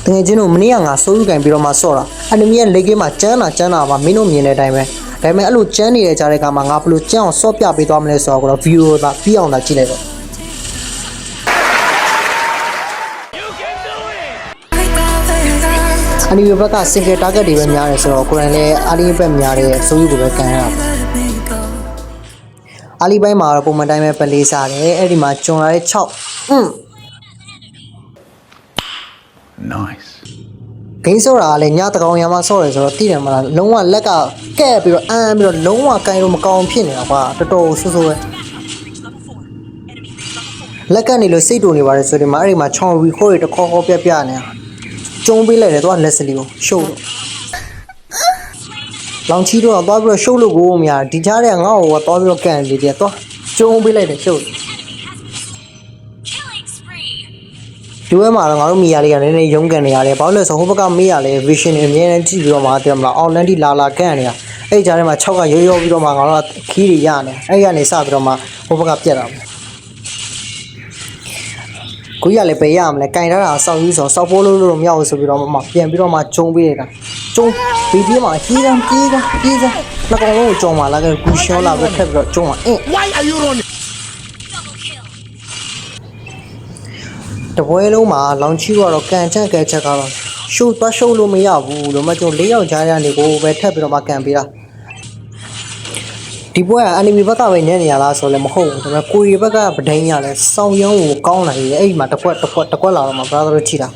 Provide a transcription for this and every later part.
တကယ်ချင်းတို့မနေ့ကငါစိုးယူကန်ပြီးတော့မှဆော့တာအန်နီမီရဲ့လက်ကေးမှာကျန်းတာပါမင်းတို့မြင်တဲ့အတိုင်းပဲဒါပေမဲ့အဲ့လိုကျန်းနေတဲ့ကြားတဲ့ကမှာငါဘယ်လိုကျန်းအောင်ဆော့ပြပေးသွားမလဲဆိုတော့ဗီဒီယိုသာပြီးအောင်သာကြည့်လိုက်တော့အန်နီမီဘက်က single target တွေပဲများတယ်ဆိုတော့ကိုယ်တိုင်လည်းအာလီဘက်များတဲ့စိုးယူကိုပဲကန်ရတာအာလီပိုင်းမှာတော့ပုံမှန်တိုင်းပဲပလေးစားတယ်အဲ့ဒီမှာဂျွန်လာတဲ့6 Nice ဂိမ်းဆော့တာကလည်းညတကောင်ရမှာဆော့တယ်ဆိုတော့သိတယ်မလားလုံးဝလက်ကကဲ့ပြီးတော့အမ်းပြီးတော့လုံးဝကိုင်းလို့မကောင်းဖြစ်နေတာကွာတော်တော်ဆိုးဆိုးပဲလက်ကနေလို့စိတ်တူနေပါတယ်ဆိုဒီမှာအဲ့ဒီမှာချောင်းရီခိုးတွေတခေါ်ပြနေတာကျုံပေးလိုက်တယ်သူကလက်စလီကိုရှုပ်လို့လောင်ချီတော့သွားပြီးတော့ရှုပ်လို့ကိုမရဒီကြားထဲကငါ့ကိုသွားပြီးတော့ကန်နေတယ်သွားကျုံပေးလိုက်တယ်ရှုပ်ဒီဝဲမှာတော့ငါတို့မီယာလေးကလည်းနည်းနည်းရုန်းကန်နေရတယ်ဘာလို့လဲဆိုဟိုဘက်ကမေးရလဲ vision အမြဲတမ်းကြည့်ပြီးတော့မှတယ်မလား online ဒီလာကန်နေတာအဲ့ကြားထဲမှာ6ကရိုးပြီးတော့မှငါတို့ခီးတွေရနေအဲ့ကနေစပြီးတော့မှဟိုဘက်ကပြက်တာကိုကြီးကလည်းပဲရမလဲကင်ထားတာစောက်ယူစောက်ပိုးလို့မရဘူးဆိုပြီးတော့မှပြန်ပြီးတော့မှဂျုံပေးနေတာဂျုံဘေးပြေးမှာကြီးစမ်းနှကောင်လုံးကိုဂျုံမှာလာခဲ့ကူရှောလာပဲထက်ပြီးတော့ဂျုံမှာWhy are you running တပွဲလုံးမှာလောင်ချီကတော့ကန်ချက်ကတော့ရှုပ်လို့မရဘူးလို့မကျုံ၄ယောက်ကြားရနေကိုပဲထက်ပြီးတော့မှကန်ပေးတာဒီပွဲကအန်နီမီဘက်ကပဲညံ့နေရလားဆိုလည်းမဟုတ်ဘူးဒါပေမဲ့ကိုရီဘက်ကဗဒိန်းရလဲစောင်းရုံးကိုကောင်းလာတယ်အဲ့ဒီမှာတစ်ခွက်လာတော့မှ brother တို့ချိတာ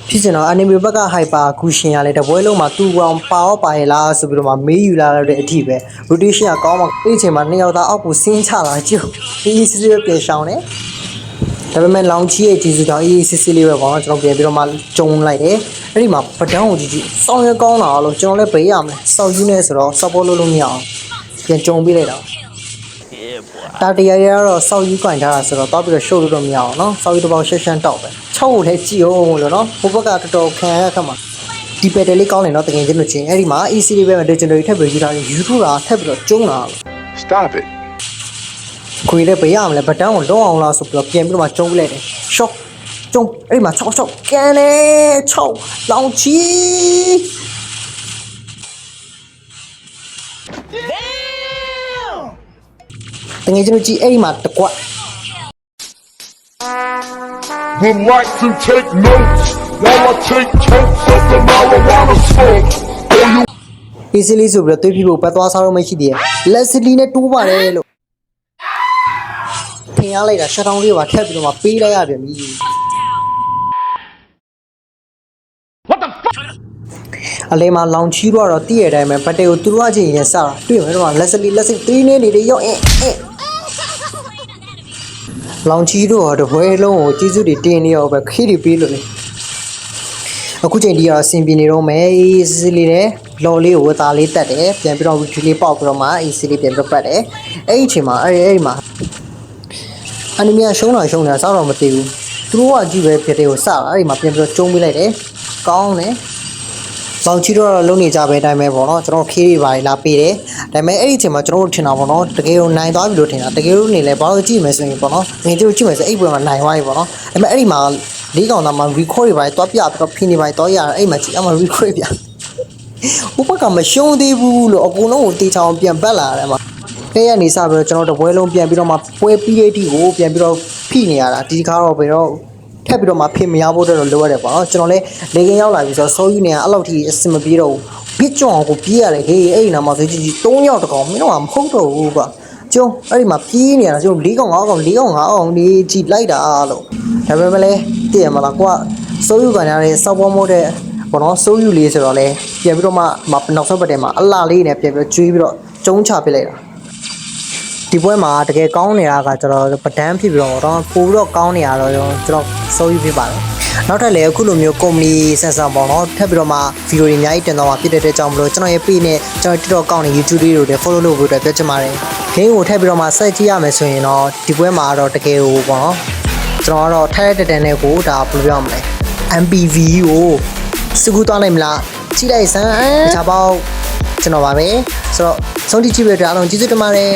ဖြစ်စင်တော့အန်နီမီဘက်ကဟိုက်ပါဂူရှင်ရလဲတပွဲလုံးမှာတူကောင်ပါရလားဆိုပြီးတော့မှမေးယူလာတဲ့အထိပဲ rotation ကကောင်းမှအဲ့ချိန်မှာ2ယောက်သားအောက်ကိုဆင်းချလာကြည့်ဒီစစ်စစ်ပြေရှောင်းတယ်ဒါပေမဲ့လောင်ချီရဲ့ဂျီစုတောင်အေးစစ်စစ်လေးပဲပေါ့နော်ကျွန်တော်ပြန်ပြီးတော့မှကျုံလိုက်တယ်အဲ့ဒီမှာပဒန်းကိုကြည့်စောင်းရကောင်းလာလို့ကျွန်တော်လည်းပေးရမယ်စောက်ယူနေဆိုတော့စောက်ပေါ်လို့မရအောင်ပြန်ကျုံပေးလိုက်တာတာတရားရတော့စောက်ယူကင်ထားတာဆိုတော့တောက်ပြီးတော့ရှုပ်လို့တော့မရအောင်နော်စောက်ယူတော့ရှမ်းတောက်ပဲ6ကိုလည်းကြည့်အောင်လို့နော်ဟိုဘက်ကတော်တော်ခံရခက်မှာဒီပက်တယ်လေးကောင်းနေတော့တကယ်ချင်းလို့ချင်းအဲ့ဒီမှာ AC လေးပဲ legendary ထပ်ပြီးယူထားတယ် YouTube တာထပ်ပြီးတော့ကျုံလာ Stop it ခွေလည်းပေးရမလဲဘတန်းကိုလုံးအောင်လားဆိုပြီးတော့ပြန်ပြီးတော့မှကျုံပေးလိုက်တယ်ရှော့ကျုံအဲ့ဒီမှာ6ကန်လေ6လောင်ချီတကယ်ကျွန်တော်ကြည့်အဲ့ဒီမှာတကွ Would like to take notes while I take totes of the marijuana smoke. easily ဆိုပြီးတော့တွေးပြီးဖို့ပတ်သွားစားလို့မရှိသေးဘူး Leslie နဲ့တိုးပါတယ်လို့ထင်ရလိုက်တာ shutdown လေးပါထပ်ပြီးတော့မှပေးလိုက်ရပြန်ပြီအလဲမှာလောင်ချီတော့တည့်ရတဲ့အတိုင်းပဲဘတ်တေကိုသူတို့အချင်းရင်စတာတွေ့မယ်တော့ Leslie 3နေနေရောလောင်ချီတော့တပွဲလုံးကိုကျေးဇူးတွေတင်နေရောပဲခီးတွေပေးလို့လေအခုချိန်ဒီကတော့အဆင်ပြေနေတော့မယ်အေးစစ်လေးနဲ့လော်လေးကိုဝသားလေးတက်တယ်ပြန်ပြီးတော့ video လေးပေါက်ပြီးတော့မှအေးစစ်လေးပြန်ပြီးပတ်တယ်အဲ့ဒီအချိန်မှာအဲ့ဒီမှာအနီမီယာရှုံးတာစောက်တော့မသိဘူးသူတို့ကကြည့်ပဲဖြစ်တယ်ကိုစတာအဲ့ဒီမှာပြန်ပြီးတော့ကျုံးပေးလိုက်တယ်ကောင်းတယ်လောင်ချီတော့လုံးနေကြပဲအတိုင်းပဲပေါ့နော်ကျွန်တော်ခေးတွေပါလာပေးတယ်ဒါပေမဲ့အဲ့ဒီအချိန်မှာကျွန်တော်တို့ထင်တာပေါ့နော်တကယ်ကိုနိုင်သွားပြီလို့ထင်တာတကယ်လို့နေလဲဘာလို့ကြည့်မယ်ဆိုရင်ပေါ့နော်ငင်တို့ကြည့်မယ်ဆိုအဲ့ပွဲမှာနိုင်သွားပြီပေါ့နော်ဒါပေမဲ့အဲ့ဒီမှာ၄ကောင်သားမှာ record တွေပါတွားပြပြီးတော့ဖိနေပါတော့ရတာအဲ့မှာကြည့်အမှ record ပြဟိုဘက်ကမရှုံးသေးဘူးလို့အကုန်လုံးကိုတေချောင်းပြန်ပတ်လာတယ်မှာအဲ့ရနေစပြီးတော့ကျွန်တော်တပွဲလုံးပြန်ပြီးတော့မှပွဲပြီးတဲ့အထိကိုပြန်ပြီးတော့ဖိနေရတာဒီကားတော့ဘယ်တော့ထပ်ပြီးတော့မှဖိမရဖို့တော့လိုရတယ်ပေါ့နော်ကျွန်တော်လည်းလေကင်းရောက်လာပြီဆိုတော့စိုးယူနေအဲ့လောက်ထိအဆင်မပြေတော့ဘူးဘစ်ကြောင်ကိုပြေးရတယ်ဟေးအဲ့ဒီနာမှာဆိုကြည့်3ယောက်တကောင်မင်းတို့ကမဟုတ်တော့ဘူးကွာကျုံအဲ့ဒီမှာပြေးနေရတာကျုံ4ကောင်5ကောင်နေကြည့်လိုက်တာလို့ဒါပေမဲ့လည်းတည်ရမလားကွာစိုးယူကန်ရတဲ့စောက်ပေါ်မို့တဲ့ဘောနော်စိုးယူလေးဆိုတော့လေပြန်ပြီးတော့မှနောက်ဆုံးပတ်ထဲမှာအလှလေးနဲ့ပြန်ပြီးတော့ကျွေးပြီးတော့ကျုံချပစ်လိုက်တာဒီပွဲမှာတကယ်ကောင်းနေတာကကျွန်တော်ပဒန်းဖြစ်ပြီးတော့ပို့ပြီးတော့ကောင်းနေရတော့ကျွန်တော်စိုးယူဖြစ်ပါတယ်နောက်ထပ်လည်းအခုလိုမျိုး company ဆန်ဆန်ပေါ့နော်ထပ်ပြီးတော့မှဗီဒီယိုတွေအများကြီးတင်သွားမှာဖြစ်တဲ့အတွက်ကြောင့်မလို့ကျွန်တော်ရဲ့ page နဲ့ကျွန်တော် TikTok ကောင်းနေ YouTube တွေလည်း follow လုပ်ဖို့အတွက်ပြောချင်ပါတယ် game ကိုထပ်ပြီးတော့မှဆက်ကြည့်ရမယ်ဆိုရင်တော့ဒီပွဲမှာတော့တကယ်ဟိုပေါ့နော်ကျွန်တော်ကတော့ထိုက်တဲ့တန်နဲ့ကိုဒါဘယ်လိုပြောမလဲ MPV ကိုစကူသွားနိုင်မလားကြည့်လိုက်စမ်းတခြားပေါက်ကျွန်တော်ပါပဲဆိုတော့ဆုံးဖြတ်ကြည့်ပြတဲ့အားလုံးကျေးဇူးတင်ပါတယ်